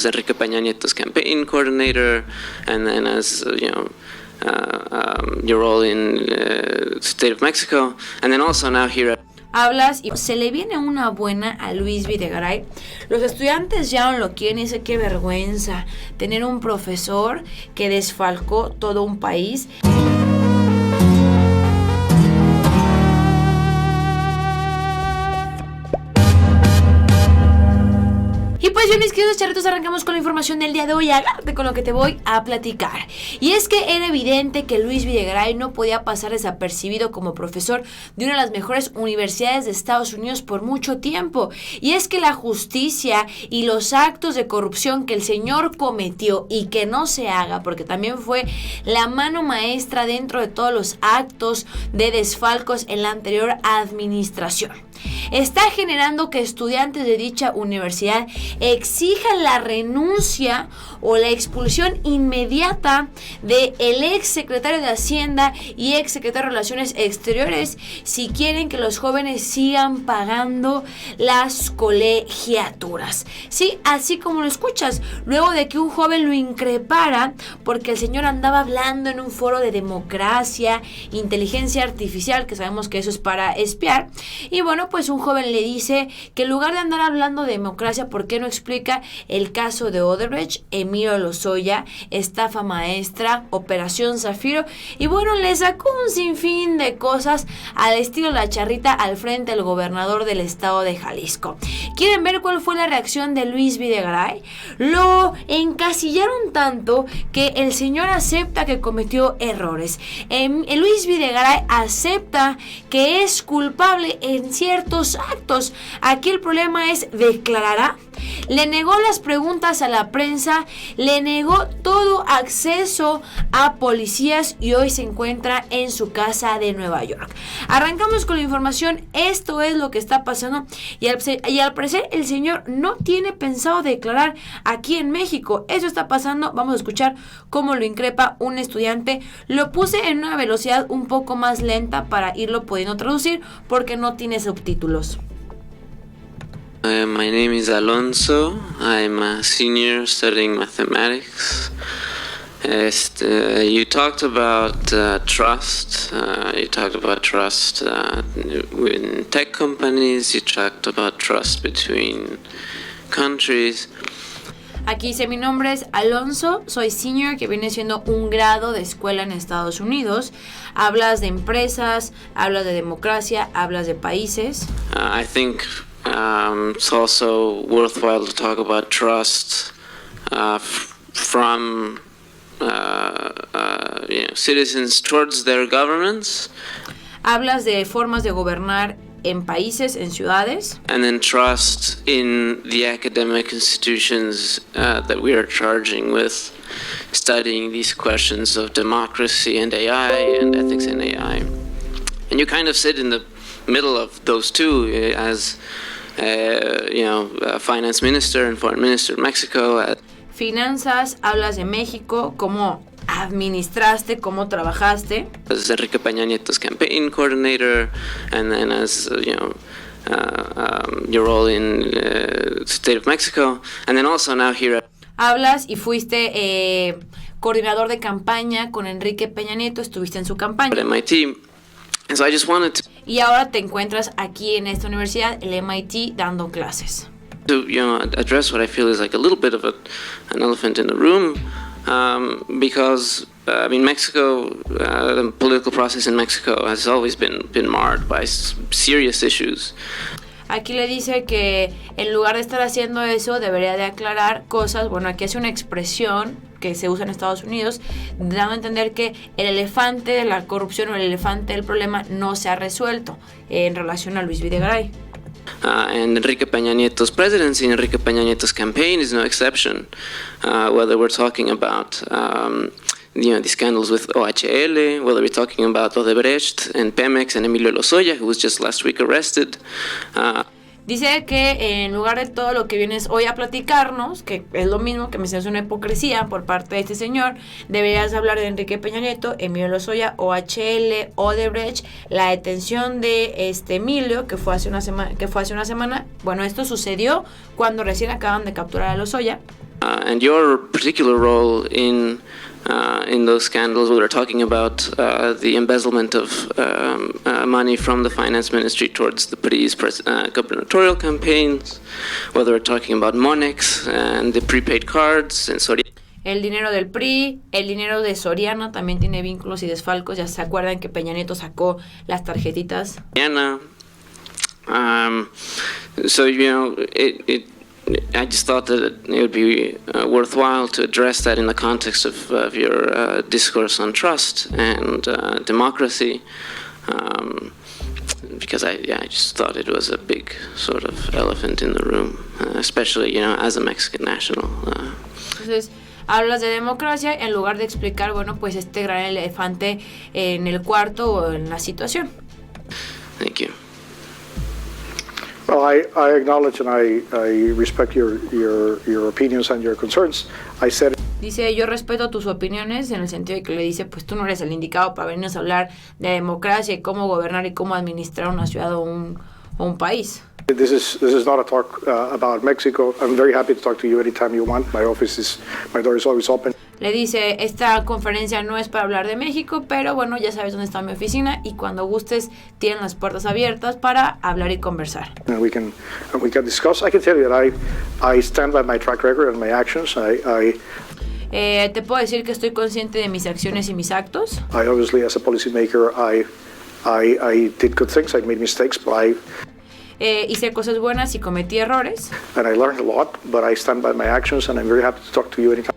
Enrique Peña Nieto's campaign coordinator, and then as your role in the state of Mexico, and then also now here at hablas y se le viene una buena a Luis Videgaray. Los estudiantes ya no lo quieren y dice qué vergüenza tener un profesor que desfalcó todo un país. Y pues bien, mis queridos charretos, arrancamos con la información del día de hoy. Agárrate con lo que te voy a platicar. Y es que era evidente que Luis Videgaray no podía pasar desapercibido como profesor de una de las mejores universidades de Estados Unidos por mucho tiempo. Y es que la justicia y los actos de corrupción que el señor cometió y que no se haga, porque también fue la mano maestra dentro de todos los actos de desfalcos en la anterior administración, está generando que estudiantes de dicha universidad exijan la renuncia o la expulsión inmediata del ex secretario de Hacienda y ex secretario de Relaciones Exteriores si quieren que los jóvenes sigan pagando las colegiaturas. Sí, así como lo escuchas, luego de que un joven lo increpara porque el señor andaba hablando en un foro de democracia, inteligencia artificial, que sabemos que eso es para espiar, y bueno, pues un joven le dice que en lugar de andar hablando de democracia, ¿por qué no explica el caso de Odebrecht, Emilio Lozoya, estafa maestra, Operación Zafiro? Y bueno, le sacó un sinfín de cosas al estilo La Charrita al frente del gobernador del estado de Jalisco. ¿Quieren ver cuál fue la reacción de Luis Videgaray? Lo encasillaron tanto que el señor acepta que cometió errores. Luis Videgaray acepta que es culpable en ciertos actos. Aquí el problema es, ¿declarará? Le negó las preguntas a la prensa, le negó todo acceso a policías y hoy se encuentra en su casa de Nueva York. Arrancamos con la información. Esto es lo que está pasando y al parecer el señor no tiene pensado declarar aquí en México. Eso está pasando. Vamos a escuchar cómo lo increpa un estudiante. Lo puse en una velocidad un poco más lenta para irlo pudiendo traducir porque no tiene subtítulos. My name is Alonso. I'm a senior studying mathematics. You talked about trust. You talked about trust in tech companies. You talked about trust between countries. Aquí dice, mi nombre es Alonso, soy senior, que viene siendo un grado de escuela en Estados Unidos. Hablas de empresas, hablas de democracia, hablas de países. I think it's also worthwhile to talk about trust from citizens towards their governments. Hablas de formas de gobernar en países, en ciudades. And then trust in the academic institutions that we are charging with studying these questions of democracy and AI and ethics in AI. And you kind of sit in the middle of those two as finance minister and foreign minister of Mexico. Finanzas, hablas de México, cómo administraste, cómo trabajaste. As Enrique Peña Nieto's campaign coordinator, and then as your role in the state of Mexico, and then also now here at hablas y fuiste coordinador de campaña con Enrique Peña Nieto, estuviste en su campaña. MIT. And so I just wanted to, y ahora te encuentras aquí en esta universidad, el MIT, dando clases. To address what I feel is like a little bit of an elephant in the room, because Mexico, the political process in Mexico has always been marred by serious issues. Aquí le dice que en lugar de estar haciendo eso debería de aclarar cosas. Bueno, aquí hace una expresión que se usa en Estados Unidos dando a entender que el elefante de la corrupción o el elefante del problema no se ha resuelto en relación a Luis Videgaray. And Enrique Peña Nieto's presidency, Enrique Peña Nieto's campaign is no exception. Whether we're talking about the scandals with OHL, whether we're talking about Odebrecht and Pemex and Emilio Lozoya, who was just last week arrested. Dice que en lugar de todo lo que vienes hoy a platicarnos, que es lo mismo, que me hace una hipocresía por parte de este señor, deberías hablar de Enrique Peña Nieto, Emilio Lozoya, OHL, Odebrecht, la detención de Emilio, que fue hace una semana. Bueno, esto sucedió cuando recién acaban de capturar a Lozoya. and your particular role in those scandals. We were talking about the embezzlement of money from the finance ministry towards the PRI's gubernatorial campaigns, whether we're talking about Monex and the prepaid cards and Soriana. El dinero del PRI, el dinero de Soriana también tiene vínculos y desfalcos. Ya se acuerdan que Peña Nieto sacó las tarjetitas. So, I just thought that it would be worthwhile to address that in the context of your discourse on trust and democracy, because I just thought it was a big sort of elephant in the room, especially, as a Mexican national. Entonces, hablas de democracia en lugar de explicar, pues este gran elefante en el cuarto o en la situación. Thank you. Well, I acknowledge and I respect your opinions and your concerns. I said. Dice, yo respeto tus opiniones, en el sentido de que le dice, pues tú no eres el indicado para venirnos a hablar de democracia y cómo gobernar y cómo administrar una ciudad o un país. This is not a talk about Mexico. I'm very happy to talk to you anytime you want. My door is always open. Le dice, esta conferencia no es para hablar de México, pero bueno, ya sabes dónde está mi oficina y cuando gustes tienen las puertas abiertas para hablar y conversar. And we can discuss. I can tell you that I stand by my track record and my actions. Te puedo decir que estoy consciente de mis acciones y mis actos. I obviously, as a policymaker, I did good things. I made mistakes, but hice cosas buenas y cometí errores. And I learned a lot, but I stand by my actions, and I'm very happy to talk to you anytime.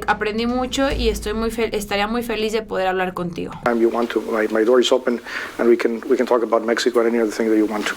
Aprendí mucho y estaría muy feliz de poder hablar contigo. You want to. My door is open, and we can talk about Mexico and any other thing that you want to.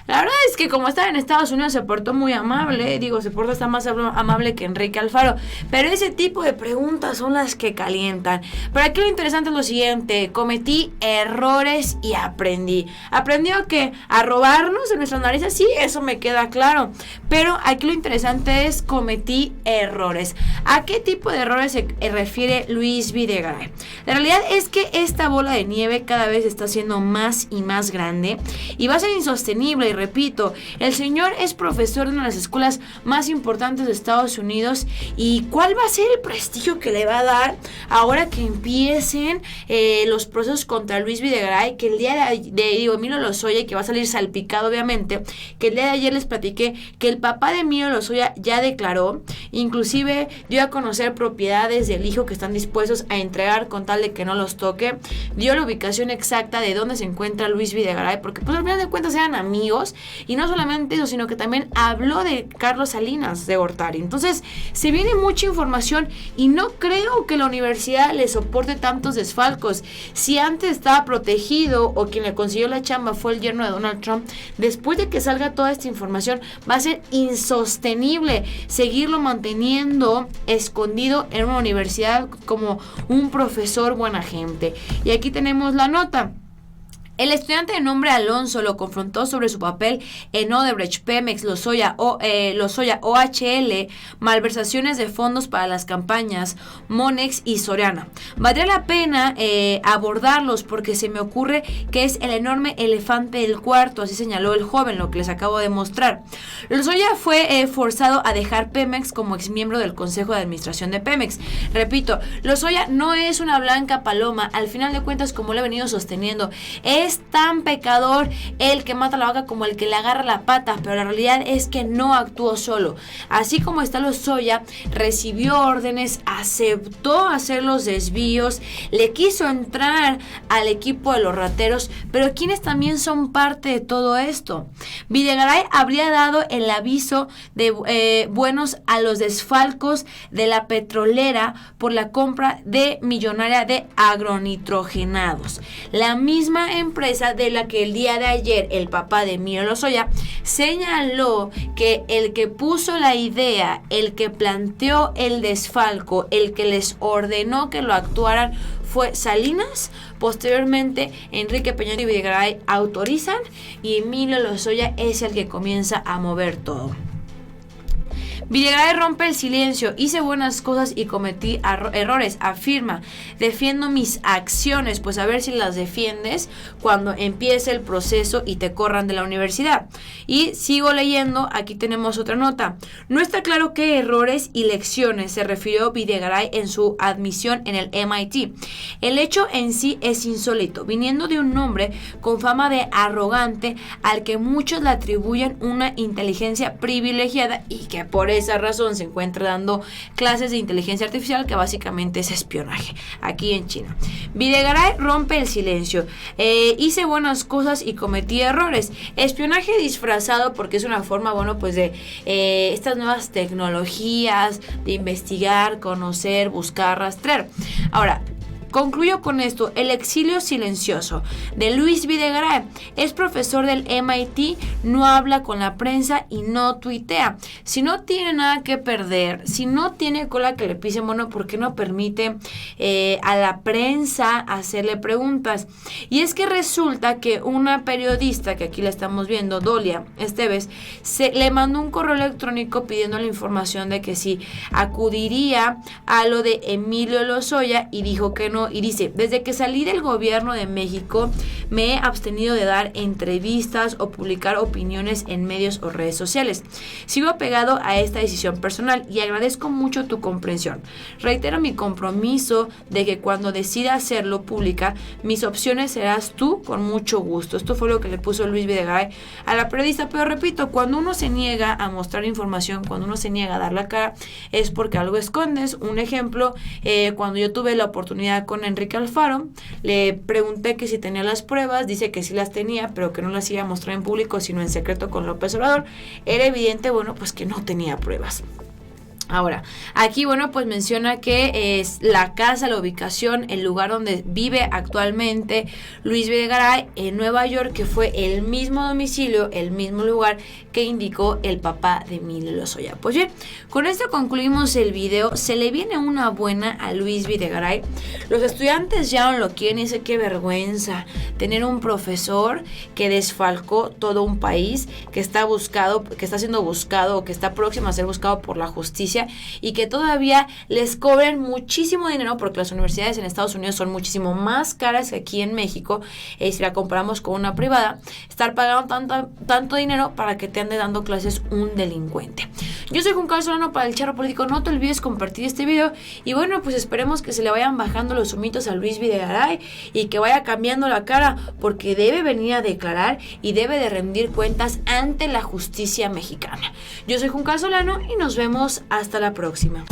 La verdad es que como estaba en Estados Unidos se portó muy amable, se portó hasta más amable que Enrique Alfaro, pero ese tipo de preguntas son las que calientan. Pero aquí lo interesante es lo siguiente, cometí errores y aprendí. ¿Aprendió qué? ¿A robarnos de nuestras narices? Sí, eso me queda claro, pero aquí lo interesante es cometí errores. ¿A qué tipo de errores se refiere Luis Videgaray? La realidad es que esta bola de nieve cada vez está siendo más y más grande y va a ser insostenible. Repito, el señor es profesor de una de las escuelas más importantes de Estados Unidos y ¿cuál va a ser el prestigio que le va a dar ahora que empiecen los procesos contra Luis Videgaray? Que el día de Emilio Lozoya, que va a salir salpicado obviamente, que el día de ayer les platiqué que el papá de Emilio Lozoya ya declaró, inclusive dio a conocer propiedades del hijo que están dispuestos a entregar con tal de que no los toque, dio la ubicación exacta de dónde se encuentra Luis Videgaray, porque pues al final de cuentas eran amigos. Y no solamente eso, sino que también habló de Carlos Salinas de Gortari. Entonces, se viene mucha información y no creo que la universidad le soporte tantos desfalcos. Si antes estaba protegido o quien le consiguió la chamba fue el yerno de Donald Trump, después de que salga toda esta información, va a ser insostenible seguirlo manteniendo escondido en una universidad como un profesor buena gente. Y aquí tenemos la nota. El estudiante de nombre Alonso lo confrontó sobre su papel en Odebrecht, Pemex, Lozoya, OHL, malversaciones de fondos para las campañas, Monex y Soriana. Valdría la pena abordarlos porque se me ocurre que es el enorme elefante del cuarto, así señaló el joven, lo que les acabo de mostrar. Lozoya fue forzado a dejar Pemex como exmiembro del Consejo de Administración de Pemex. Repito, Lozoya no es una blanca paloma, al final de cuentas, como lo he venido sosteniendo, es tan pecador el que mata a la vaca como el que le agarra la pata, pero la realidad es que no actuó solo. Así como está Lozoya, recibió órdenes, aceptó hacer los desvíos, le quiso entrar al equipo de los rateros, pero quienes también son parte de todo esto. Videgaray habría dado el aviso de buenos a los desfalcos de la petrolera por la compra de millonaria de agronitrogenados. La misma empresa de la que el día de ayer el papá de Emilio Lozoya señaló que el que puso la idea, el que planteó el desfalco, el que les ordenó que lo actuaran fue Salinas. Posteriormente Enrique Peña Nieto y Videgaray autorizan y Emilio Lozoya es el que comienza a mover todo. Videgaray rompe el silencio, hice buenas cosas y cometí errores, afirma, defiendo mis acciones, pues a ver si las defiendes cuando empiece el proceso y te corran de la universidad. Y sigo leyendo, aquí tenemos otra nota. No está claro qué errores y lecciones se refirió Videgaray en su admisión en el MIT. El hecho en sí es insólito, viniendo de un hombre con fama de arrogante al que muchos le atribuyen una inteligencia privilegiada y que por esa razón se encuentra dando clases de inteligencia artificial, que básicamente es espionaje aquí en China. Videgaray rompe el silencio, hice buenas cosas y cometí errores. Espionaje disfrazado porque es una forma, bueno, pues de estas nuevas tecnologías, de investigar, conocer, buscar, rastrear. Ahora, concluyo con esto, el exilio silencioso de Luis Videgaray. Es profesor del MIT, no habla con la prensa y no tuitea. Si no tiene nada que perder, si no tiene cola que le pisen, bueno, ¿por qué no permite a la prensa hacerle preguntas? Y es que resulta que una periodista, que aquí la estamos viendo, Dolia Esteves, le mandó un correo electrónico pidiendo la información de que si acudiría a lo de Emilio Lozoya y dijo que no. Y dice, desde que salí del gobierno de México me he abstenido de dar entrevistas o publicar opiniones en medios o redes sociales. Sigo apegado a esta decisión personal y agradezco mucho tu comprensión. Reitero mi compromiso de que cuando decida hacerlo pública, mis opciones serás tú con mucho gusto. Esto fue lo que le puso Luis Videgaray a la periodista, pero repito, cuando uno se niega a mostrar información, cuando uno se niega a dar la cara, es porque algo escondes. Un ejemplo, cuando yo tuve la oportunidad con Enrique Alfaro, le pregunté que si tenía las pruebas, dice que sí las tenía, pero que no las iba a mostrar en público, sino en secreto con López Obrador. Era evidente, bueno, pues que no tenía pruebas. Ahora, aquí, bueno, pues menciona que es la casa, la ubicación, el lugar donde vive actualmente Luis Videgaray en Nueva York, que fue el mismo domicilio, el mismo lugar que indicó el papá de Emilio Lozoya. Pues bien, con esto concluimos el video. Se le viene una buena a Luis Videgaray. Los estudiantes ya no lo quieren y dice qué vergüenza tener un profesor que desfalcó todo un país, que está buscado, que está siendo buscado o que está próximo a ser buscado por la justicia, y que todavía les cobren muchísimo dinero, porque las universidades en Estados Unidos son muchísimo más caras que aquí en México, si la comparamos con una privada. Estar pagando tanto dinero para que te ande dando clases un delincuente. Yo soy Juan Carlos Solano para el Charro Político. No te olvides compartir este video y bueno, pues esperemos que se le vayan bajando los humitos a Luis Videgaray y que vaya cambiando la cara, porque debe venir a declarar y debe de rendir cuentas ante la justicia mexicana. Yo soy Juan Carlos Solano y nos vemos hasta la próxima.